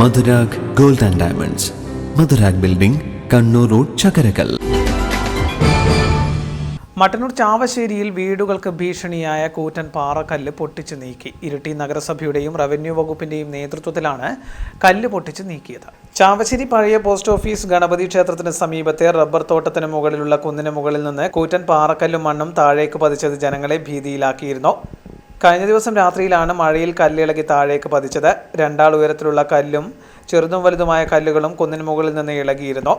Madhurag gold and diamonds, Madhurag building, Kannur road, Chakkarakal. Mattannur ചാവശ്ശേരിയിൽ വീടുകൾക്ക് ഭീഷണിയായ കൂറ്റൻ പാറക്കല്ല് പൊട്ടിച്ചു നീക്കി. ഇരിട്ടി നഗരസഭയുടെയും റവന്യൂ വകുപ്പിന്റെയും നേതൃത്വത്തിലാണ് കല്ല് പൊട്ടിച്ചു നീക്കിയത്. ചാവശ്ശേരി പഴയ പോസ്റ്റ് ഓഫീസ് ഗണപതി ക്ഷേത്രത്തിന് സമീപത്തെ റബ്ബർ തോട്ടത്തിന് മുകളിലുള്ള കുന്നിന് മുകളിൽ നിന്ന് കൂറ്റൻ പാറക്കല്ലും മണ്ണും താഴേക്ക് പതിച്ചത് ജനങ്ങളെ ഭീതിയിലാക്കിയിരുന്നു. കഴിഞ്ഞ ദിവസം രാത്രിയിലാണ് മഴയിൽ കല്ലിളകി താഴേക്ക് പതിച്ചത്. 2 ആൾ ഉയരത്തിലുള്ള കല്ലും ചെറുതും വലുതുമായ കല്ലുകളും കുന്നിന് മുകളിൽ നിന്ന് ഇളകിയിരുന്നു.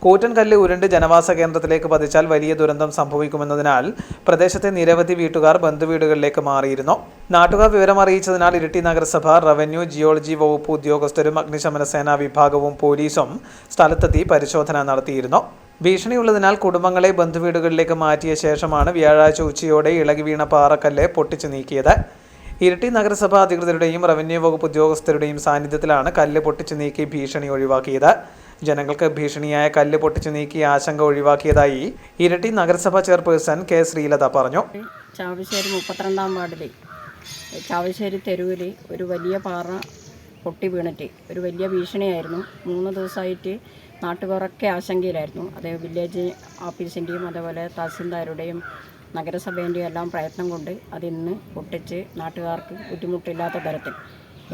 കൂറ്റൻ കല്ല് ഉരുണ്ട് ജനവാസ കേന്ദ്രത്തിലേക്ക് പതിച്ചാൽ വലിയ ദുരന്തം സംഭവിക്കുമെന്നതിനാൽ പ്രദേശത്തെ നിരവധി വീട്ടുകാർ ബന്ധുവീടുകളിലേക്ക് മാറിയിരുന്നു. നാട്ടുകാർ വിവരം അറിയിച്ചതിനാൽ ഇരിട്ടി നഗരസഭ, റവന്യൂ, ജിയോളജി വകുപ്പ് ഉദ്യോഗസ്ഥരും അഗ്നിശമന സേനാ വിഭാഗവും പോലീസും സ്ഥലത്തെത്തി പരിശോധന നടത്തിയിരുന്നു. ഭീഷണിയുള്ളതിനാൽ കുടുംബങ്ങളെ ബന്ധുവീടുകളിലേക്ക് മാറ്റിയ ശേഷമാണ് വ്യാഴാഴ്ച ഉച്ചയോടെ ഇളകി വീണ പാറക്കല്ല് പൊട്ടിച്ചു നീക്കിയത്. ഇരിട്ടി നഗരസഭ അധികൃതരുടെയും റവന്യൂ വകുപ്പ് ഉദ്യോഗസ്ഥരുടെയും സാന്നിധ്യത്തിലാണ് കല്ല് പൊട്ടിച്ചു നീക്കി ഭീഷണി ഒഴിവാക്കിയത്. ജനങ്ങൾക്ക് ഭീഷണിയായ കല്ല് പൊട്ടിച്ചു നീക്കി ആശങ്ക ഒഴിവാക്കിയതായി ഇരിട്ടി നഗരസഭ ചെയർപേഴ്സൺ കെ ശ്രീലത പറഞ്ഞു. ചാവശ്ശേരി 32-ാം വാർഡിലെ ചാവശ്ശേരി തെരുവിൽ ഒരു വലിയ പാറ പൊട്ടി വീണിട്ട് ഒരു വലിയ ഭീഷണിയായിരുന്നു. 3 ദിവസമായിട്ട് നാട്ടുകാരൊക്കെ ആശങ്കയിലായിരുന്നു. അതേ വില്ലേജ് ഓഫീസിൻ്റെയും അതേപോലെ തഹസിൽദാരുടെയും നഗരസഭേൻ്റെയും എല്ലാം പ്രയത്നം കൊണ്ട് അതിന്ന് പൊട്ടിച്ച് നാട്ടുകാർക്ക് ബുദ്ധിമുട്ടില്ലാത്ത തരത്തിൽ,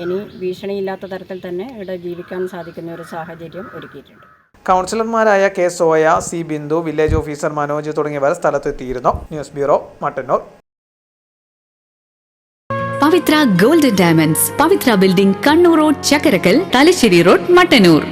ഇനി ഭീഷണിയില്ലാത്ത തരത്തിൽ തന്നെ ഇവിടെ ജീവിക്കാൻ സാധിക്കുന്ന ഒരു സാഹചര്യം ഒരുക്കിയിട്ടുണ്ട്. കൗൺസിലർമാരായ K Soya, C Bindu, village officer Manoj തുടങ്ങിയവർ സ്ഥലത്തെത്തിയിരുന്നു. News bureau, Mattannur. Pavithra gold and diamonds, Pavithra building, Kannur road, Chakkarakal, Thalassery road, Mattannur.